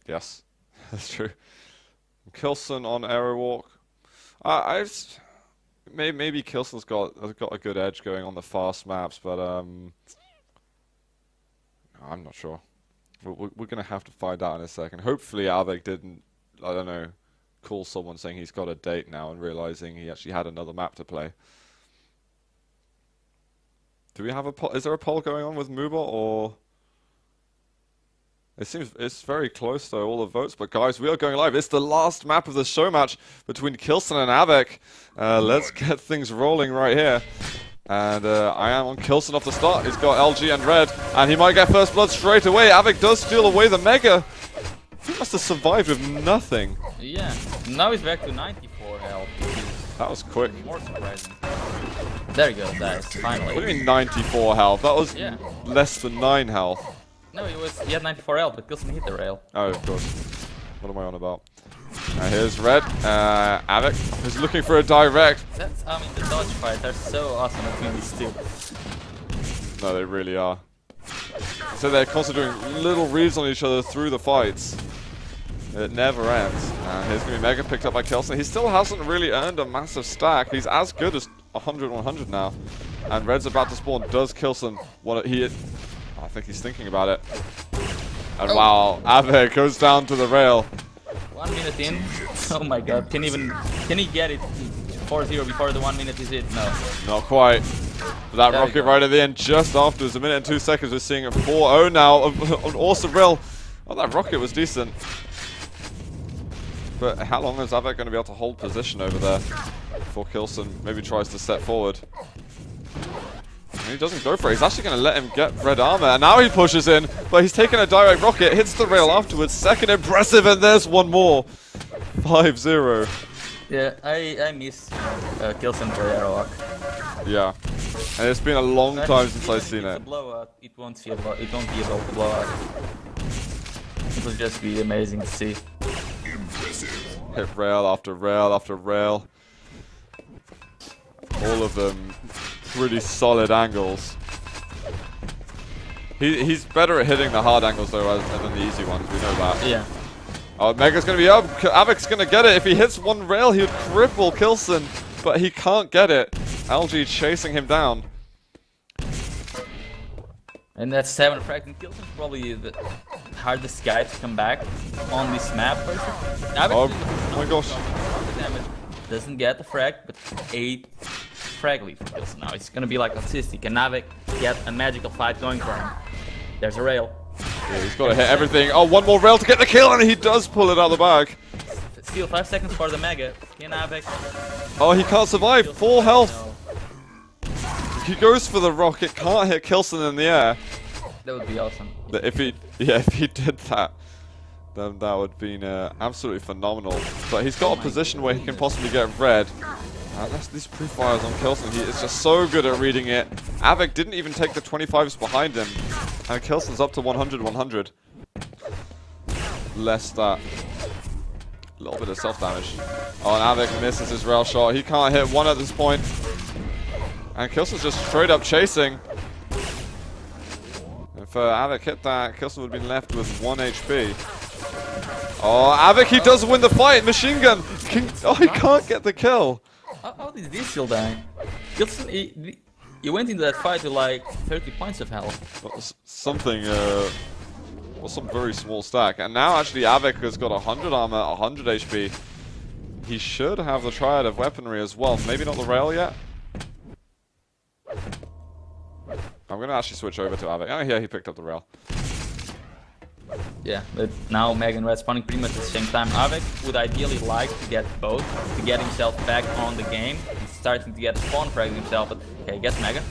Yes, that's true. K1llsen on Arrow Walk. Maybe K1llsen's got a good edge going on the fast maps, but I'm not sure. We're gonna have to find out in a second. Hopefully Av3k didn't, I don't know, call someone saying he's got a date now and realizing he actually had another map to play. Do we have a poll? Is there a poll going on with Muba or? It seems it's very close though, all the votes. But guys, we are going live. It's the last map of the show match between K1llsen and Av3k. Let's get things rolling right here. And I am on K1llsen off the start. He's got LG and Red, and he might get first blood straight away. Av3k does steal away the Mega. He must have survived with nothing. Yeah, now he's back to 94 health. That was quick. More surprising. There he goes, guys. Finally. What do you mean 94 health? That was less than 9 health. No, he had 94 health, but K1llsen hit the rail. Oh, of course. What am I on about? Here's Red. Av3k is looking for a direct. I mean, the dodge fights are so awesome between these two. No, they really are. So they're constantly doing little reads on each other through the fights. It never ends. And here's going to be Mega picked up by K1llsen. He still hasn't really earned a massive stack. He's as good as 100-100 now. And Red's about to spawn. Does K1llsen want to... I think he's thinking about it. And wow, Av3k goes down to the rail. 1 minute in. Oh my god. Can he get it 4-0 before the 1 minute is it? No. Not quite. But that There rocket right at the end, just afterwards, 1 minute and 2 seconds, we're seeing a 4-0 now of awesome rail. Oh, that rocket was decent. But how long is Av3k going to be able to hold position over there before K1llsen maybe tries to step forward? And he doesn't go for it. He's actually going to let him get red armor. And now he pushes in, but he's taking a direct rocket, hits the rail afterwards. Second impressive, and there's one more. 5-0. Yeah, I miss K1llsen for Airlock. Yeah. And it's been a long time since I've seen it. It's a blowout. It won't be a blowout. It will just be amazing to see. Hit rail after rail after rail. All of them pretty solid angles. He's better at hitting the hard angles though than the easy ones, we know that. Yeah. Oh, Mega's gonna be up. Av3k's gonna get it. If he hits one rail, he would cripple K1llsen, but he can't get it. LG chasing him down. And that's 7 frag, and K1llsen's probably the hardest guy to come back on this map. Oh my gosh. Damage. Doesn't get the frag, but 8 frag lead for K1llsen. Now it's gonna be like autistic, and Av3k get a magical fight going for him. There's a rail. Yeah, he's got to hit everything. Oh, one more rail to get the kill, and he does pull it out of the bag. Still 5 seconds for the Mega. Can Av3k? Oh, he can't survive. Full health. He goes for the rocket, can't hit K1llsen in the air. That would be awesome. But if he did that, then that would have been absolutely phenomenal. But he's got Oh a my position where he can goodness. possibly get red. These pre-fires on K1llsen, he is just so good at reading it. Av3k didn't even take the 25s behind him. And K1llsen's up to 100. Less that. A little bit of self-damage. Oh, and Av3k misses his rail shot. He can't hit one at this point. And K1llsen's just straight up chasing. If Av3k hit that, K1llsen would have been left with 1 HP. Oh, Av3k, he does win the fight! Machine gun! Oh, he can't get the kill! How did this still die? K1llsen, he went into that fight with like 30 points of health. Well, something, well, some very small stack. And now actually Av3k has got 100 armor, 100 HP. He should have the triad of weaponry as well. Maybe not the rail yet. I'm going to actually switch over to Av3k. Oh, yeah, he picked up the rail. Yeah, but now Mega and Red spawning pretty much at the same time. Av3k would ideally like to get both, to get himself back on the game. He's starting to get a spawn frag himself, but okay, he gets Mega.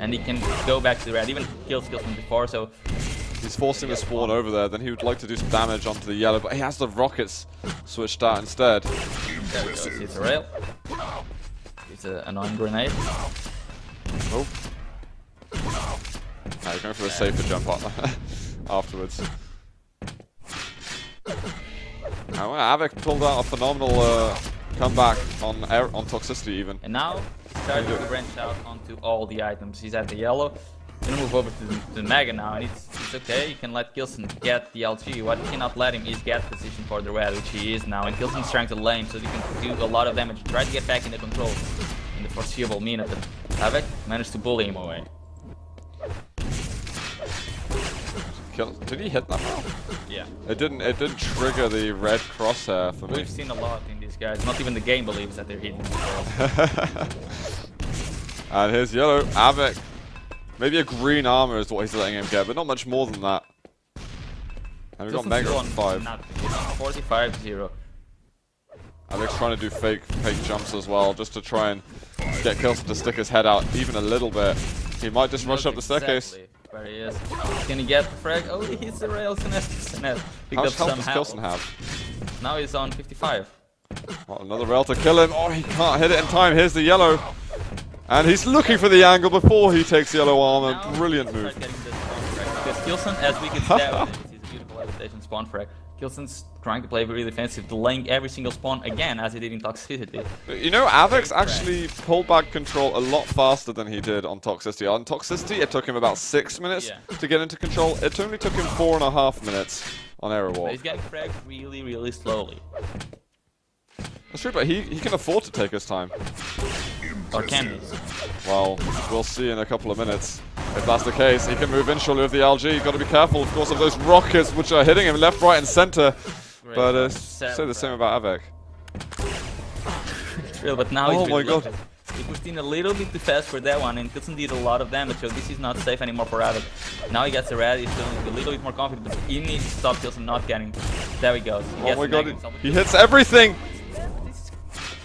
And he can go back to the red, even kills K1llsen before, so... He's forcing the spawn over there, then he would like to do some damage onto the yellow, but he has the rockets switched out instead. There we go, it's a rail. It's an annoying grenade. Oh. No, he's going for the safer jump on afterwards. Now, Av3k pulled out a phenomenal comeback on toxicity even. And now he's starting to branch out onto all the items. He's at the yellow. Gonna move over to the Mega now, and it's okay. You can let K1llsen get the LG. What you cannot let him is get position for the red, which he is now. And K1llsen's trying to lane so he can do a lot of damage. Try to get back in the control in the foreseeable minute. But Av3k managed to bully him away. Did he hit that round? Yeah. It didn't trigger the red crosshair for me. We've seen a lot in these guys. Not even the game believes that they're hitting themselves. And here's yellow, Av3k. Maybe a green armor is what he's letting him get, but not much more than that. And we've got Mega on 5. He's on 45-0. Av3k's trying to do fake jumps as well, just to try and get K1llsen to stick his head out even a little bit. He might just rush up the staircase. Where he is. Can he get the frag? Oh, he hits the rails and K1llsen How much health does K1llsen have? Now he's on 55. Oh, another rail to kill him. Oh, he can't hit it in time. Here's the yellow. And he's looking for the angle before he takes yellow armor. Now Brilliant move. Because K1llsen, as we can see, it's a beautiful levitation spawn frag. K1llsen's trying to play really defensive, delaying every single spawn again, as he did in Toxicity. You know, Av3k's actually pulled back control a lot faster than he did on Toxicity. On Toxicity, it took him about 6 minutes to get into control. It only took him 4.5 minutes on Error Walk. But he's getting fragged really, really slowly. That's true, but he can afford to take his time. Or can he? Well, we'll see in a couple of minutes. If that's the case, he can move in surely with the LG. Got to be careful, of course, of those rockets which are hitting him left, right, and center. Great. But say the same about Av3k. True, but now Oh he's my really god. He pushed in a little bit too fast for that one, and K1llsen did a lot of damage, so this is not safe anymore for Av3k. Now he gets the red, he's feeling a little bit more confident, but he needs to stop K1llsen not getting. There he goes. Oh my god, he hits everything!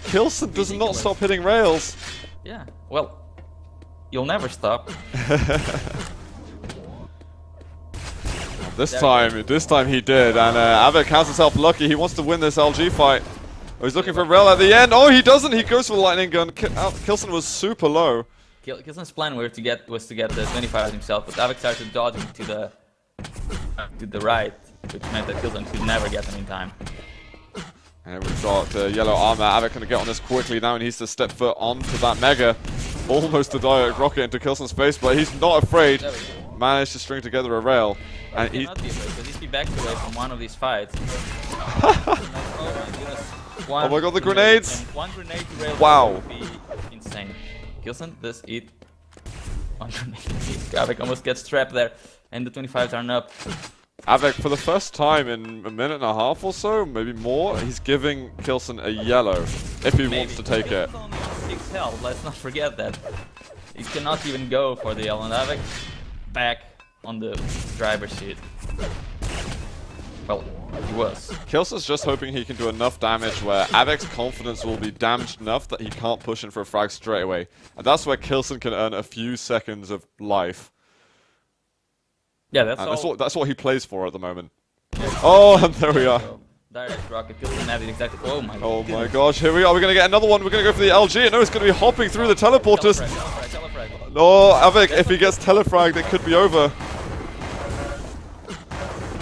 K1llsen does not stop hitting rails. Yeah, well, you'll never stop. This time he did, and Av3k counts himself lucky. He wants to win this LG fight. Oh, he's looking for rail at the end. Oh, he doesn't. He goes for the lightning gun. K1llsen was super low. K1llsen's plan was to get the 25 himself, but Av3k started dodging to the right, which meant that K1llsen could never get them in time. And we've got yellow armor. Av3k going to get on this quickly now. He needs to step foot onto that Mega. Almost a direct rocket into K1llsen's face, but he's not afraid. Managed to string together a rail. And he cannot be afraid, because if he backs away from one of these fights... oh my goodness. Oh my god, the grenades! One grenade to rail wow. would be insane. K1llsen does eat one grenade. Av3k almost gets trapped there, and the 25s aren't up. Av3k, for the first time in a minute and a half or so, maybe more, he's giving K1llsen a yellow, if he wants to take it. He's only on 6 health, let's not forget that. He cannot even go for the yellow, and Av3k back on the driver's seat. Well, he was. K1llsen's just hoping he can do enough damage where Av3k's confidence will be damaged enough that he can't push in for a frag straight away. And that's where K1llsen can earn a few seconds of life. Yeah, that's what he plays for at the moment. Yeah, Oh, and there we are. Direct rocket K1llsen had it exactly. Oh my Oh my goodness. gosh, here we are. We're going to get another one. We're going to go for the LG. And no, it's going to be hopping through the teleporters. Telefrag. No, Avik, if he gets telefragged, it could be over.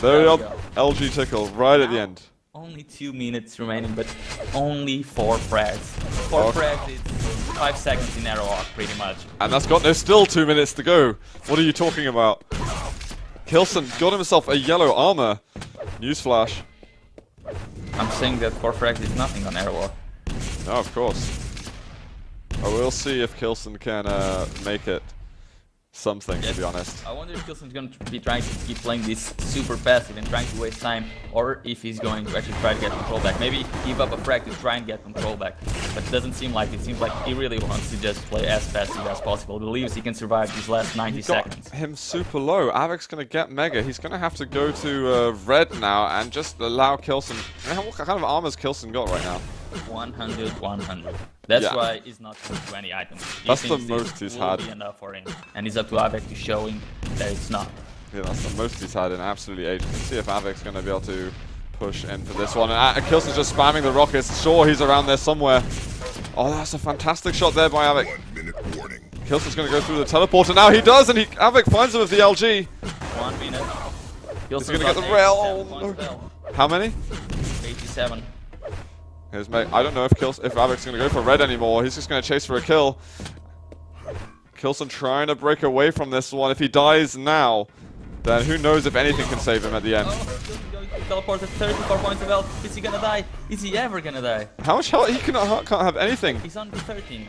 There we are. go. LG tickle right at the end. Only 2 minutes remaining, but only 4 frags. 4 Oh. frags is 5 seconds in arrow arc, pretty much. And that's got no still 2 minutes to go. What are you talking about? K1llsen got himself a yellow armor. Newsflash. I'm saying that 4 frags is nothing on arrow arc. No, of course. I will see if K1llsen can make it something, to be honest. I wonder if K1llsen's going to be trying to keep playing this super passive and trying to waste time, or if he's going to actually try to get control back. Maybe give up a frag to try and get control back. But it doesn't seem like it. It seems like he really wants to just play as passive as possible. Believes he can survive these last 90 seconds. Him super low. Avik's going to get Mega. He's going to have to go to red now and just allow K1llsen. What kind of armor's K1llsen got right now? 100. That's why he's not going to any items. That's the most he's had. Be enough for him. And it's up to Av3k to show him that it's not. Yeah, that's the most he's had in absolutely ages. Let's see if Avik's going to be able to push in for this one. And K1llsen's just spamming the rockets. Sure, he's around there somewhere. Oh, that's a fantastic shot there by Av3k. 1 minute warning. K1llsen's going to go through the teleporter. Now he does, and Av3k finds him with the LG. 1 minute. He's going to get the rail. Oh, no. How many? 87. Here's Meg. I don't know if Av3k's going to go for red anymore. He's just going to chase for a kill. K1llsen trying to break away from this one. If he dies now, then who knows if anything can save him at the end. Oh, going to teleport at 34 points of health. Is he gonna die? Is he ever gonna die? How much health? He can't have anything. He's on to 13.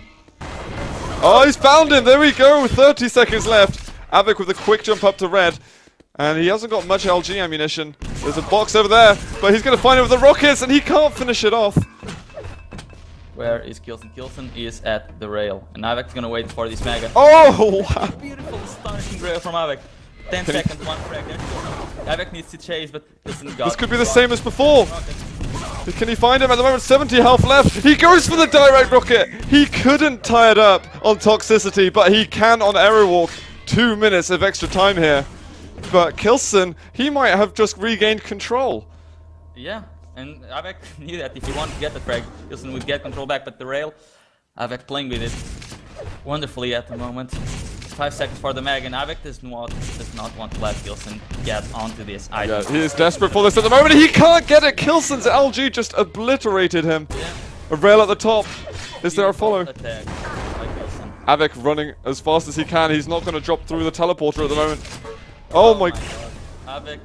Oh, he's found him. There we go. 30 seconds left. Av3k with a quick jump up to red. And he hasn't got much LG ammunition. There's a box over there, but he's going to find it with the rockets, and he can't finish it off. Where is K1llsen? K1llsen is at the rail. And Av3k's gonna wait for this mega. Oh, wow. Beautiful, astonishing rail from Av3k. 10 seconds, 1 frag. There's Av3k needs to chase, but doesn't got. This could be the same as before. Can he find him? At the moment, 70 health left. He goes for the direct rocket. He couldn't tie it up on toxicity, but he can on arrow walk. 2 minutes of extra time here. But K1llsen, he might have just regained control. Yeah, and Av3k knew that if he wanted to get the frag, K1llsen would get control back, but the rail, Av3k playing with it wonderfully at the moment. 5 seconds for the mag, and Av3k does not want to let K1llsen get onto this item. Yeah, he is desperate for this at the moment. He can't get it. K1llsen's LG just obliterated him. Yeah. A rail at the top. Is there a follow? Attack by K1llsen. Av3k running as fast as he can. He's not going to drop through the teleporter at the moment. Oh my... God. Av3k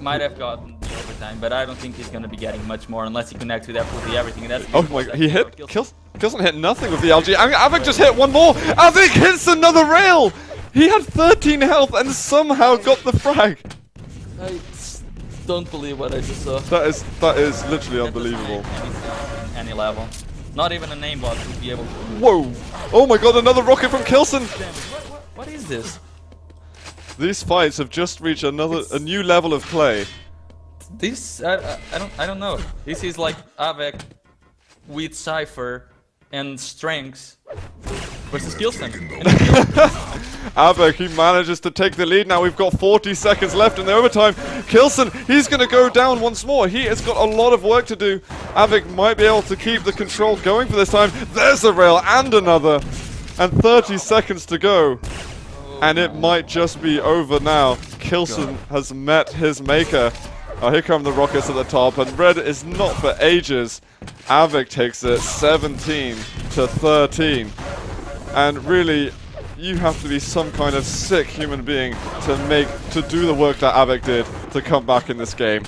might have gotten the overtime, but I don't think he's going to be getting much more unless he connects with absolutely everything. And that's Oh my... He hit... K1llsen hit nothing with the LG. I mean, Av3k just hit one more. Av3k hits another rail. He had 13 health and somehow got the frag. I don't believe what I just saw. That is literally unbelievable. Any level. Not even a namebot would be able to. Whoa! Oh my god, another rocket from K1llsen. What is this? These fights have just reached a new level of play. This I don't know. This is like Av3k with Cypher and Strengths versus K1llsen. Av3k, he manages to take the lead now. We've got 40 seconds left in the overtime. K1llsen, he's going to go down once more. He has got a lot of work to do. Av3k might be able to keep the control going for this time. There's a rail and another. And 30 seconds to go. And it might just be over now. K1llsen has met his maker. Oh, here come the rockets at the top, and red is not for ages. Av3k takes it 17 to 13. And really, you have to be some kind of sick human being to do the work that Av3k did to come back in this game.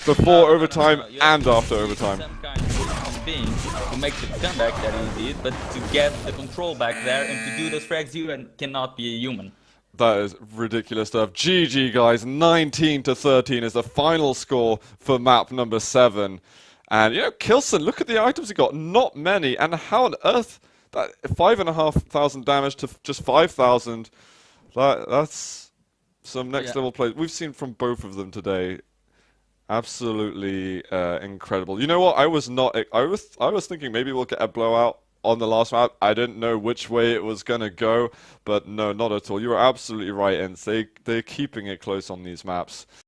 Before overtime and after overtime. Some kind of human being to make the comeback that he did, but to get the control back there and to do those frags, you cannot be a human. That is ridiculous stuff. GG, guys. 19 to 13 is the final score for map number 7. And, you know, K1llsen, look at the items he got. Not many. And how on earth... That 5,500 damage to just 5,000. That's some next level play. We've seen from both of them today. Absolutely incredible. You know what? I was thinking maybe we'll get a blowout on the last map. I didn't know which way it was gonna go, but no, not at all. You were absolutely right, and they're keeping it close on these maps.